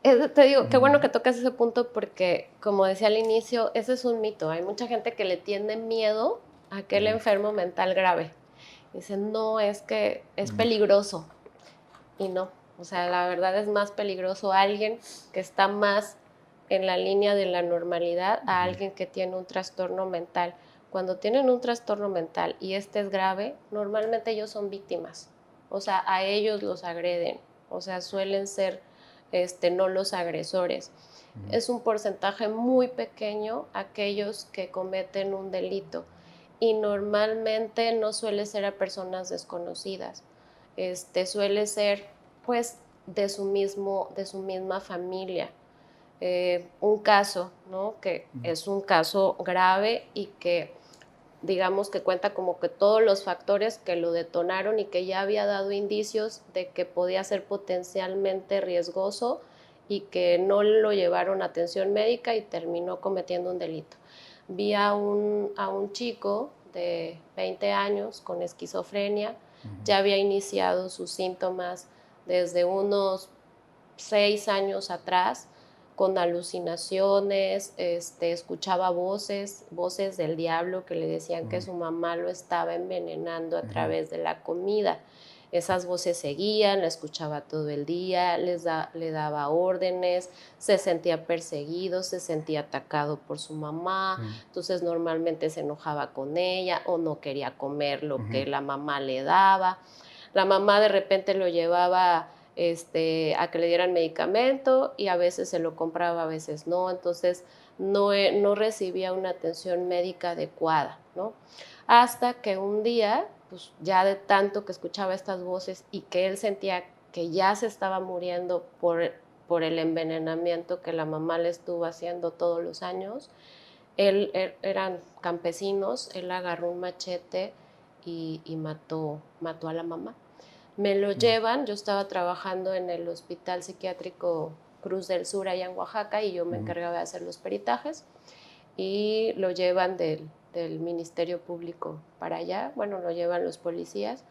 Te digo, qué bueno Ujú, que tocas ese punto porque, como decía al inicio, ese es un mito. Hay mucha gente que le tiene miedo a aquel ujú, enfermo mental grave. Dicen, no, es que es ujú, peligroso. Y no, o sea, la verdad es más peligroso alguien que está más en la línea de la normalidad a ujú, alguien que tiene un trastorno mental. cuando tienen un trastorno mental y este es grave, normalmente ellos son víctimas. O sea, a ellos los agreden. O sea, suelen ser no los agresores. Es un porcentaje muy pequeño aquellos que cometen un delito y normalmente no suele ser a personas desconocidas. Suele ser pues de su misma familia. Un caso, ¿no? Que es un caso grave y que digamos que cuenta como que todos los factores que lo detonaron y que ya había dado indicios de que podía ser potencialmente riesgoso y que no lo llevaron a atención médica y terminó cometiendo un delito. Vi a un chico de 20 años con esquizofrenia, ya había iniciado sus síntomas desde unos 6 años atrás, con alucinaciones, escuchaba voces del diablo que le decían que su mamá lo estaba envenenando a través de la comida. Esas voces seguían, la escuchaba todo el día, le daba órdenes, se sentía perseguido, se sentía atacado por su mamá, entonces normalmente se enojaba con ella o no quería comer lo que la mamá le daba. La mamá de repente lo llevaba a que le dieran medicamento y a veces se lo compraba, a veces no, entonces no recibía una atención médica adecuada, ¿no? Hasta que un día, pues ya de tanto que escuchaba estas voces y que él sentía que ya se estaba muriendo por el envenenamiento que la mamá le estuvo haciendo todos los años, eran campesinos, él agarró un machete y mató a la mamá. Me lo llevan, yo estaba trabajando en el Hospital Psiquiátrico Cruz del Sur allá en Oaxaca y yo me encargaba de hacer los peritajes y lo llevan del Ministerio Público para allá, bueno, lo llevan los policías,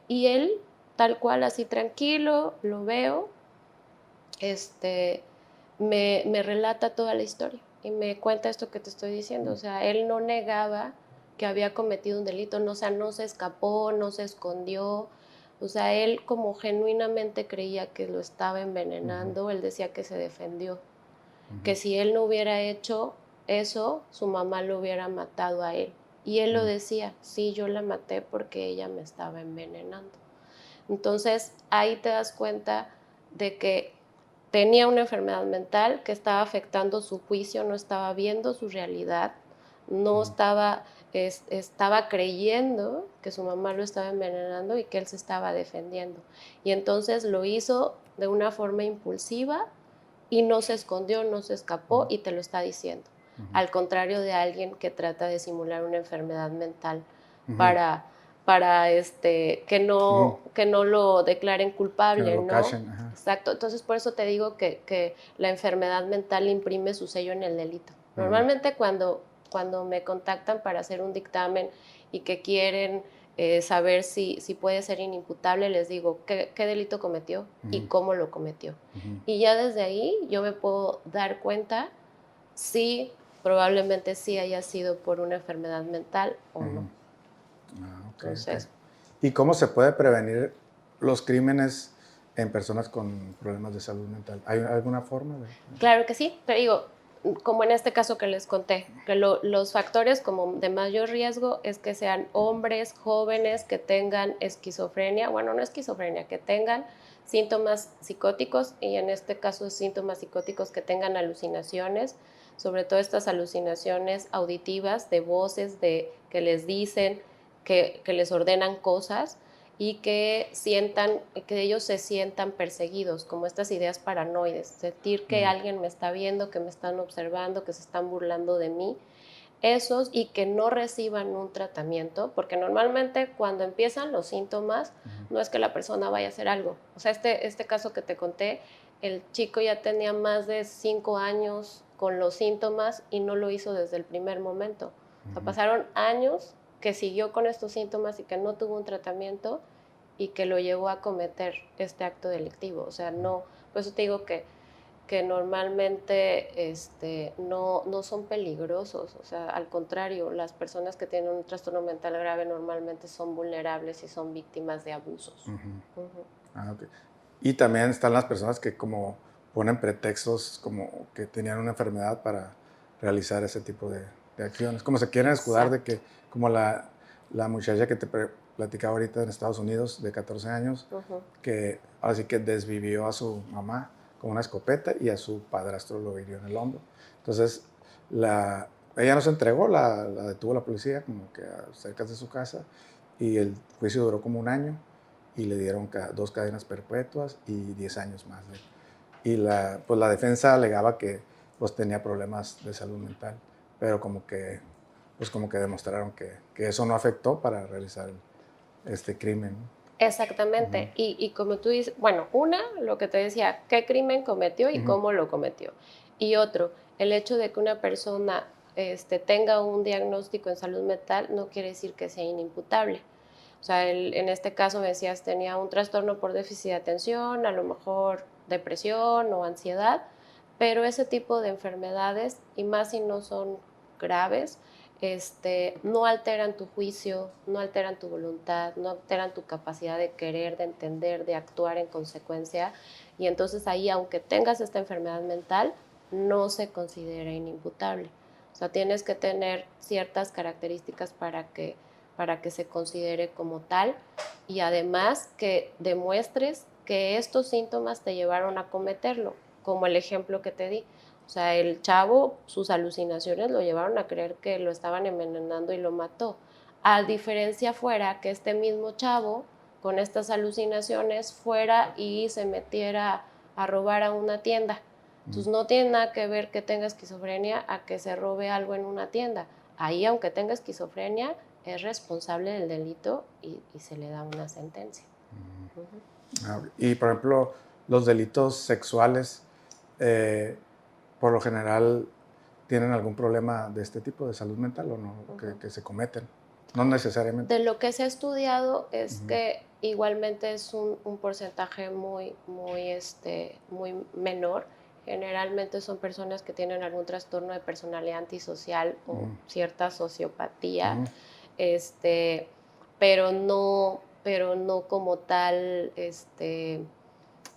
y él, tal cual, así tranquilo, lo veo, me relata toda la historia y me cuenta esto que te estoy diciendo, o sea, él no negaba que había cometido un delito, no, o sea, no se escapó, no se escondió, o sea, él como genuinamente creía que lo estaba envenenando, él decía que se defendió, que si él no hubiera hecho eso, su mamá lo hubiera matado a él. Y él lo decía, sí, yo la maté porque ella me estaba envenenando. Entonces, ahí te das cuenta de que tenía una enfermedad mental que estaba afectando su juicio, no estaba viendo su realidad, no estaba, estaba creyendo que su mamá lo estaba envenenando y que él se estaba defendiendo. Y entonces lo hizo de una forma impulsiva y no se escondió, no se escapó y te lo está diciendo. Al contrario de alguien que trata de simular una enfermedad mental para que no lo declaren culpable, Que no lo ¿no? cachen. Exacto. Entonces, por eso te digo que la enfermedad mental imprime su sello en el delito. Normalmente cuando me contactan para hacer un dictamen y que quieren saber si puede ser inimputable, les digo qué delito cometió y cómo lo cometió. Y ya desde ahí yo me puedo dar cuenta si probablemente sí haya sido por una enfermedad mental o no. Entonces, ¿Y cómo se puede prevenir los crímenes en personas con problemas de salud mental? ¿Hay alguna forma de...? claro que sí, te digo, como en este caso que les conté, que los factores como de mayor riesgo es que sean hombres jóvenes que tengan esquizofrenia, bueno, no esquizofrenia, que tengan síntomas psicóticos y en este caso síntomas psicóticos que tengan alucinaciones, sobre todo estas alucinaciones auditivas de voces que les dicen, que les ordenan cosas y que ellos se sientan perseguidos, como estas ideas paranoides, sentir que alguien me está viendo, que me están observando, que se están burlando de mí, esos, y que no reciban un tratamiento, porque normalmente cuando empiezan los síntomas no es que la persona vaya a hacer algo. O sea, este caso que te conté, el chico ya tenía más de 5 años con los síntomas y no lo hizo desde el primer momento. O sea, pasaron años que siguió con estos síntomas y que no tuvo un tratamiento y que lo llevó a cometer este acto delictivo. O sea, no, por eso te digo que normalmente no son peligrosos. O sea, al contrario, las personas que tienen un trastorno mental grave normalmente son vulnerables y son víctimas de abusos. Okay. Y también están las personas que ponen pretextos como que tenían una enfermedad para realizar ese tipo de de acciones. Como se quieren escudar de Exacto. que, como la muchacha que te platicaba ahorita en Estados Unidos, de 14 años, Ujú. que así que desvivió a su mamá con una escopeta y a su padrastro lo hirió en el hombro. Entonces, ella no se entregó, la detuvo la policía como que cerca de su casa y el juicio duró como un año y le dieron 2 cadenas perpetuas y 10 años más. Y pues la defensa alegaba que pues tenía problemas de salud mental, pero pues como que demostraron que eso no afectó para realizar este crimen, ¿no? Ujú, Exactamente. Y como tú dices, bueno, una, lo que te decía, qué crimen cometió y ujú, cómo lo cometió. Y otro, el hecho de que una persona tenga un diagnóstico en salud mental no quiere decir que sea inimputable. O sea, en este caso me decías, tenía un trastorno por déficit de atención, a lo mejor depresión o ansiedad, pero ese tipo de enfermedades, y más si no son graves, no alteran tu juicio, no alteran tu voluntad, no alteran tu capacidad de querer, de entender, de actuar en consecuencia. Y entonces ahí, aunque tengas esta enfermedad mental, no se considera inimputable. O sea, tienes que tener ciertas características para que se considere como tal y además que demuestres que estos síntomas te llevaron a cometerlo, como el ejemplo que te di. O sea, el chavo, sus alucinaciones lo llevaron a creer que lo estaban envenenando y lo mató. A diferencia fuera que este mismo chavo, con estas alucinaciones, fuera y se metiera a robar a una tienda. ujú. Entonces no tiene nada que ver que tenga esquizofrenia a que se robe algo en una tienda. Ahí, aunque tenga esquizofrenia, es responsable del delito y se le da una sentencia. Ujú. Y por ejemplo, los delitos sexuales, eh, por lo general, ¿tienen algún problema de este tipo de salud mental o no? Ujú. Que se cometen. No necesariamente. De lo que se ha estudiado es Ujú, que igualmente es un porcentaje muy menor. Generalmente son personas que tienen algún trastorno de personalidad antisocial o ujú, cierta sociopatía, ujú, este, pero no como tal,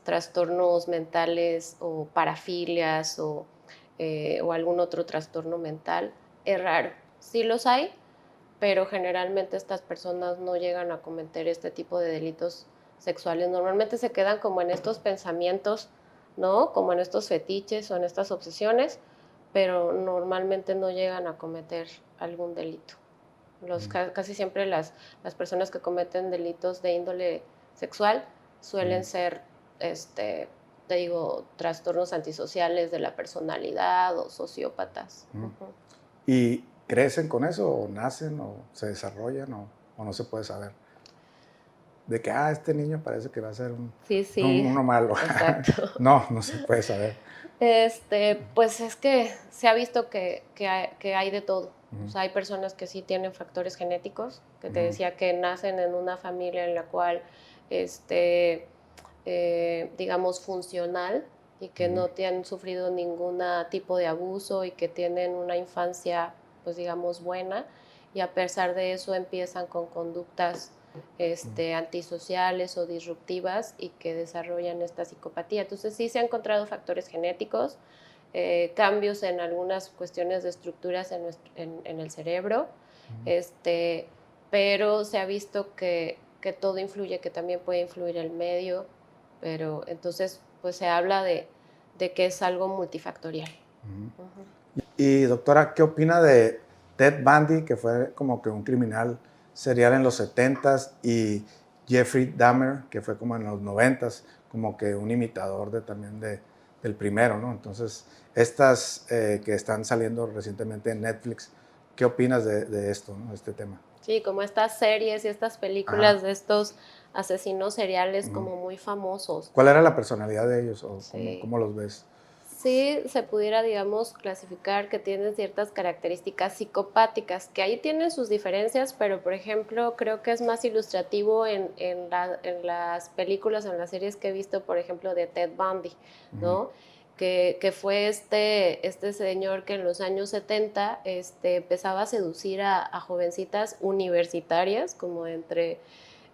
trastornos mentales o parafilias o algún otro trastorno mental. Es raro. Sí los hay, pero generalmente estas personas no llegan a cometer este tipo de delitos sexuales. Normalmente se quedan como en estos pensamientos, ¿no? Como en estos fetiches o en estas obsesiones, pero normalmente no llegan a cometer algún delito. Casi siempre las personas que cometen delitos de índole sexual suelen ujú, ser, te digo, trastornos antisociales de la personalidad o sociópatas. ujú. Ujú. ¿Y crecen con eso o nacen o se desarrollan o no se puede saber? De que, este niño parece que va a ser Sí, sí, uno malo. exacto. No, no se puede saber. Pues es que se ha visto que hay de todo. O Ujú, sea, hay personas que sí tienen factores genéticos, que te ujú, decía que nacen en una familia en la cual, digamos, funcional y que ujú, no han sufrido ningún tipo de abuso y que tienen una infancia, pues digamos, buena y a pesar de eso empiezan con conductas antisociales o disruptivas y que desarrollan esta psicopatía. Entonces sí se han encontrado factores genéticos, cambios en algunas cuestiones de estructuras en el cerebro, ujú. este, pero se ha visto que todo influye, que también puede influir el medio, pero entonces pues se habla de que es algo multifactorial. Ujú. Ujú. Y doctora, ¿qué opina de Ted Bundy, que fue como que un criminal serial en los 70s, y Jeffrey Dahmer, que fue como en los 90s, como que un imitador también del primero, ¿no? Entonces, estas que están saliendo recientemente en Netflix, ¿qué opinas de esto, ¿no? De este tema? Sí, como estas series y estas películas Ajá. de estos asesinos seriales Ujú. como muy famosos. ¿Cuál era la personalidad de ellos o Sí, cómo los ves? sí se pudiera, digamos, clasificar que tienen ciertas características psicopáticas, que ahí tienen sus diferencias, pero por ejemplo, creo que es más ilustrativo en las películas, en las series que he visto, por ejemplo, de Ted Bundy, Ujú, ¿no? Que fue este señor que en los años 70 empezaba a seducir a jovencitas universitarias, como entre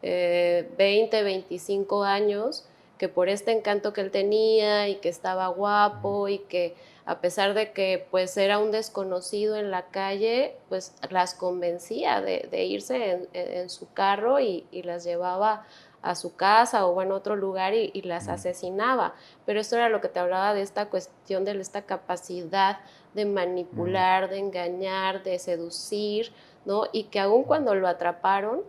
20, 25 años, que por este encanto que él tenía y que estaba guapo y que a pesar de que pues era un desconocido en la calle, pues las convencía de irse en su carro y las llevaba a su casa o bueno, a otro lugar y las asesinaba. Pero esto era lo que te hablaba de esta cuestión de esta capacidad de manipular, de engañar, de seducir, ¿no? Y que aun cuando lo atraparon,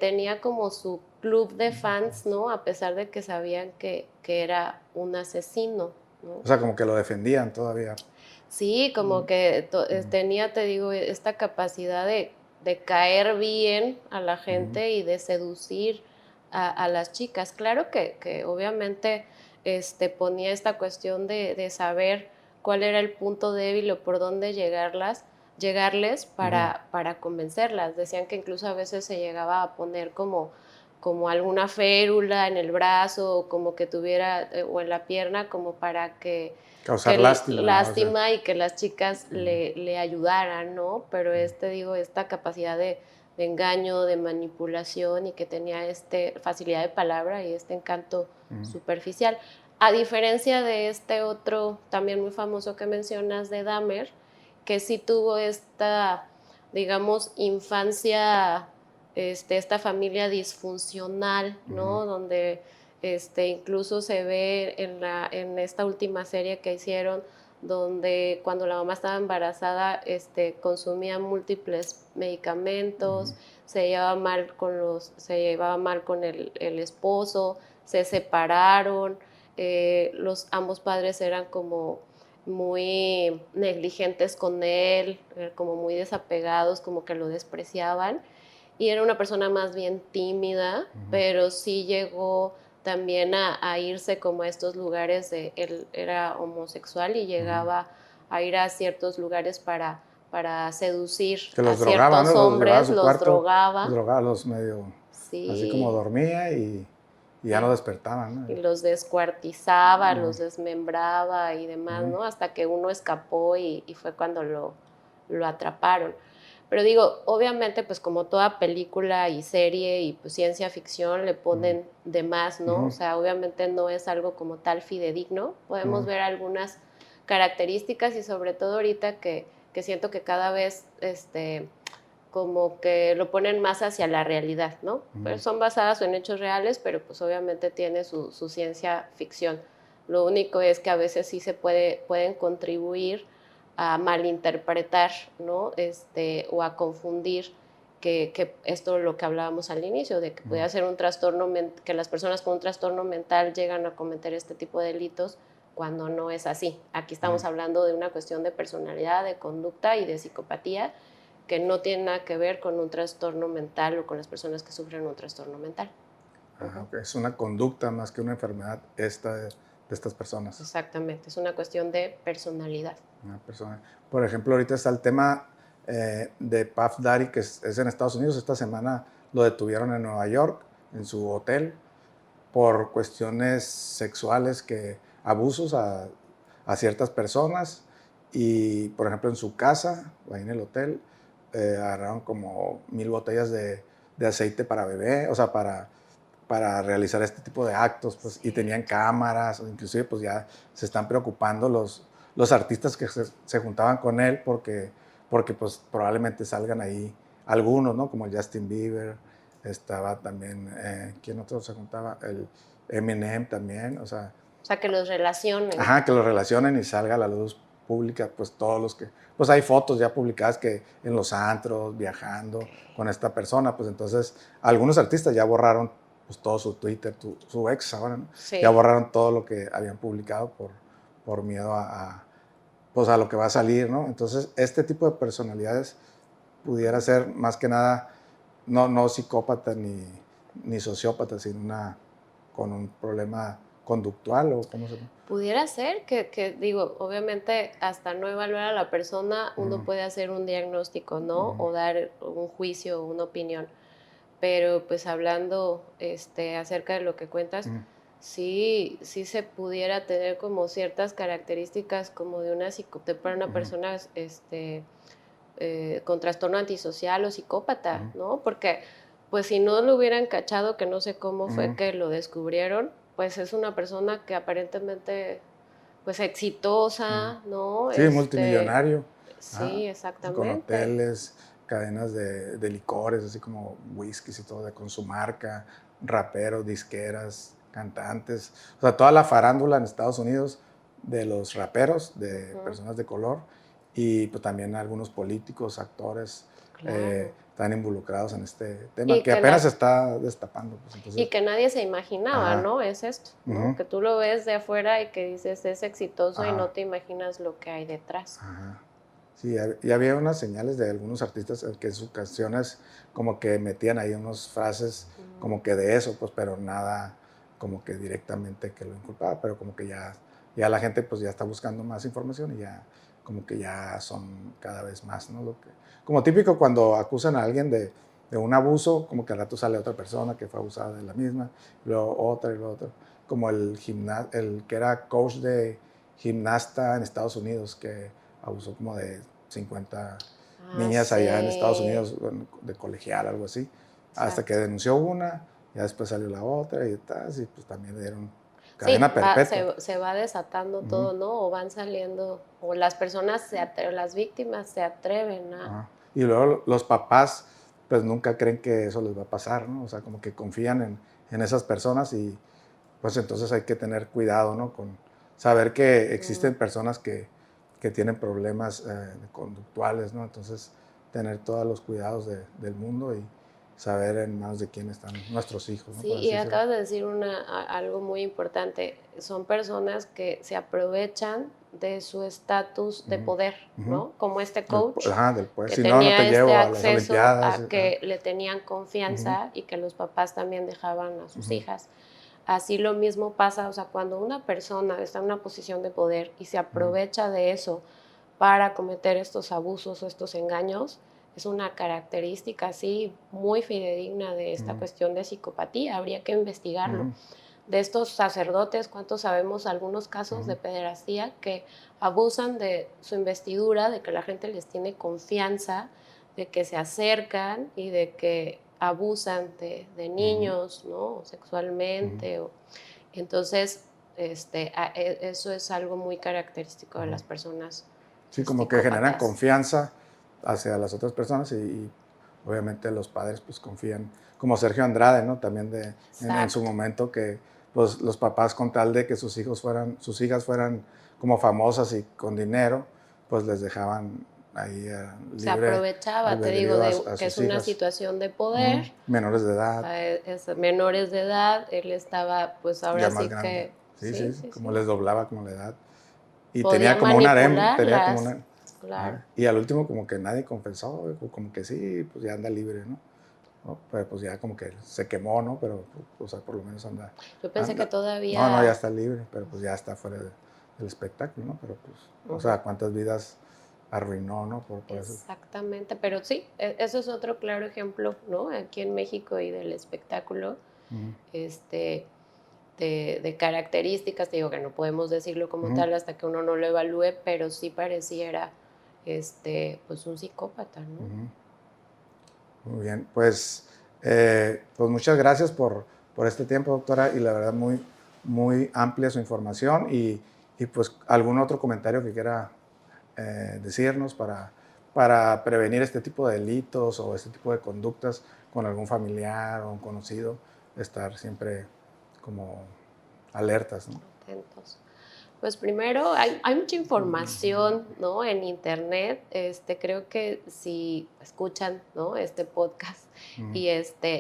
tenía como su club de fans, ¿no? A pesar de que sabían que era un asesino, ¿no? O sea, como que lo defendían todavía. Sí, como que tenía, te digo, esta capacidad de caer bien a la gente y de seducir a las chicas. Claro que obviamente ponía esta cuestión de saber cuál era el punto débil o por dónde llegarles para convencerlas. Decían que incluso a veces se llegaba a poner como alguna férula en el brazo o como que tuviera o en la pierna como para que Causar lástima, ¿no? O sea, lástima y que las chicas le ayudaran, ¿no? Pero digo, esta capacidad de engaño, de manipulación y que tenía facilidad de palabra y este encanto superficial. A diferencia de este otro también muy famoso que mencionas de Dahmer, que sí tuvo esta, digamos, infancia, esta familia disfuncional, ¿no? Donde incluso se ve en esta última serie que hicieron, donde cuando la mamá estaba embarazada, consumía múltiples medicamentos, se llevaba mal con el esposo, se separaron, ambos padres eran como muy negligentes con él, como muy desapegados, como que lo despreciaban. Y era una persona más bien tímida, pero sí llegó también a irse como a estos lugares, él era homosexual y llegaba a ir a ciertos lugares para seducir que a los drogaba, ¿no? ciertos Los llevaba a hombres, su los cuarto, drogaba, los medio, así como sí, dormía y ya no despertaban, y ¿no? los descuartizaba, los desmembraba y demás, ¿no? Hasta que uno escapó y fue cuando lo atraparon. Pero digo, obviamente, pues como toda película y serie y pues ciencia ficción le ponen de más, ¿no? O sea, obviamente no es algo como tal fidedigno. Podemos ver algunas características y sobre todo ahorita que siento que cada vez como que lo ponen más hacia la realidad, ¿no? Pero son basadas en hechos reales, pero pues obviamente tiene su ciencia ficción. Lo único es que a veces sí pueden contribuir a malinterpretar, ¿no? O a confundir que esto es lo que hablábamos al inicio, de que puede ser un trastorno, que las personas con un trastorno mental llegan a cometer este tipo de delitos cuando no es así. Aquí estamos hablando de una cuestión de personalidad, de conducta y de psicopatía, que no tiene nada que ver con un trastorno mental o con las personas que sufren un trastorno mental. Okay. Es una conducta más que una enfermedad de estas personas. Exactamente, es una cuestión de personalidad. Una persona. Por ejemplo, ahorita está el tema de Puff Daddy, que es en Estados Unidos. Esta semana lo detuvieron en Nueva York, en su hotel, por cuestiones sexuales, abusos a ciertas personas. Y, por ejemplo, en su casa, ahí en el hotel, agarraron como 1,000 botellas de aceite para bebé, o sea, para realizar este tipo de actos, pues, y tenían cámaras, inclusive pues ya se están preocupando los artistas que se juntaban con él porque pues probablemente salgan ahí algunos, ¿no? Como el Justin Bieber, estaba también, ¿quién otro se juntaba? El Eminem también, o sea, Que los relacionen. ajá, que lo relacionen y salga a la luz pública, pues todos los que, pues hay fotos ya publicadas que en los antros, viajando con esta persona, pues entonces algunos artistas ya borraron pues todo su Twitter, su ex ahora, ¿no? Sí. Ya borraron todo lo que habían publicado por miedo pues a lo que va a salir, ¿no? Entonces este tipo de personalidades pudiera ser más que nada no psicópata ni sociópata, sino con un problema conductual o cómo se llama. Pudiera ser digo, obviamente hasta no evaluar a la persona uno puede hacer un diagnóstico, ¿no? O dar un juicio o una opinión. Pero pues hablando acerca de lo que cuentas, sí se pudiera tener como ciertas características como de para una persona con trastorno antisocial o psicópata, ¿no? Porque pues si no lo hubieran cachado, que no sé cómo fue que lo descubrieron, pues es una persona que aparentemente pues exitosa, ¿no? Sí, multimillonario. Sí, Con exactamente. hoteles, cadenas de licores, así como whiskies y todo, con su marca, raperos, disqueras, cantantes. O sea, toda la farándula en Estados Unidos de los raperos, de Ujú, personas de color, y pues también algunos políticos, actores, claro. están involucrados en este tema Y que que, apenas se está destapando. Pues, y entonces, que nadie se imaginaba, ajá, ¿no? Es esto, ¿no? ujú, Que tú lo ves de afuera y que dices es exitoso y no ajá. te imaginas lo que hay detrás. Ajá. Sí, y había unas señales de algunos artistas que en sus canciones como que metían ahí unas frases Mm, como que de eso, pues, pero nada como que directamente que lo inculpaba, pero como que ya la gente pues ya está buscando más información y ya como que ya son cada vez más, ¿no? Como típico cuando acusan a alguien de un abuso, como que al rato sale otra persona que fue abusada de la misma, luego otra y luego otra. Como el que era coach de gimnasta en Estados Unidos, que abusó como de 50 ah, niñas allá en Estados sí, Unidos, de colegial, algo así, hasta que exacto. denunció una, ya después salió la otra y tal, y pues también le dieron Sí, cadena perpetua. se va desatando Ujú, todo, ¿no? O van saliendo, o las personas, las víctimas se atreven a... ajá. Y luego los papás, pues nunca creen que eso les va a pasar, ¿no? O sea, como que confían en esas personas y pues entonces hay que tener cuidado, ¿no? Con saber que Mm, existen personas que tienen problemas conductuales, ¿no? Entonces, tener todos los cuidados del mundo y saber en manos de quién están nuestros hijos, ¿no? sí, Por y así decirlo. acabas de decir algo muy importante. Son personas que se aprovechan de su estatus de Ujú, poder, ujú. ¿no? Como este coach Ajá, después. que Si no, no te tenía este llevo a las acceso Olimpiadas. a Ajá. que le tenían Ujú, confianza y que los papás también dejaban a sus ujú, hijas. Así lo mismo pasa, o sea, cuando una persona está en una posición de poder y se ujú, aprovecha de eso para cometer estos abusos o estos engaños, es una característica así muy fidedigna de esta ujú, cuestión de psicopatía. Habría que investigarlo. ujú, De estos sacerdotes, ¿cuántos sabemos algunos casos ujú, de pederastía que abusan de su investidura, de que la gente les tiene confianza, de que se acercan y de que abusan de ujú, niños, ¿no? ujú, Sexualmente. Entonces, eso es algo muy característico de ujú. las personas Sí, como que generan psicópatas. confianza hacia las otras personas y obviamente los padres pues confían, como Sergio Andrade, ¿no? También en su Exacto. momento que pues los papás con tal de que sus hijas fueran como famosas y con dinero, pues les dejaban ahí Se libre aprovechaba, te digo, albedrío de a que es sus una hijas, situación de poder, menores de edad, menores de edad, él estaba, pues ya ahora más sí grande. que, Sí, sí, sí, sí, sí, como sí, les doblaba como la edad. Y podía tenía como un harem, tenía como manipularlas, una... claro. Ajá. Y al último como que nadie confesó, o como que sí, pues ya anda libre, ¿no? ¿No? Pero pues ya como que se quemó, ¿no? Pero, o sea, por lo menos Yo pensé que anda. No, no, ya todavía, está libre, pero pues ya está fuera del espectáculo, ¿no? Pero pues, o ujú, sea, cuántas vidas arruinó, ¿no? Por eso. exactamente, pero sí, eso es otro claro ejemplo, ¿no? Aquí en México y del espectáculo, Ujú, este, de características, te digo que no podemos decirlo como ujú, tal hasta que uno no lo evalúe, pero sí pareciera, pues un psicópata, ¿no? ujú. Muy bien, pues muchas gracias por este tiempo, doctora, y la verdad muy amplia su información y pues algún otro comentario que quiera decirnos para prevenir este tipo de delitos o este tipo de conductas con algún familiar o un conocido, estar siempre como alertas, ¿no? Atentos. Pues primero, hay mucha información, ¿no? En internet. Creo que si escuchan, ¿no? Este podcast Ujú,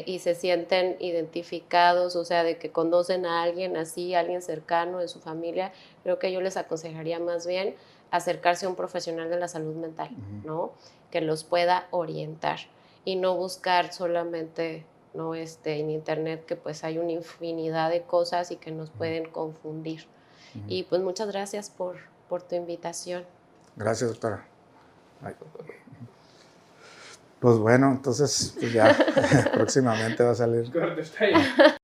y se sienten identificados, o sea, de que conocen a alguien así, alguien cercano de su familia, creo que yo les aconsejaría más bien acercarse a un profesional de la salud mental, ujú, ¿no? Que los pueda orientar y no buscar solamente, ¿no? En internet, que pues hay una infinidad de cosas y que nos ujú, pueden confundir. ujú. Y pues muchas gracias por tu invitación. Gracias, doctora. Ay. Pues bueno, entonces pues ya próximamente va a salir.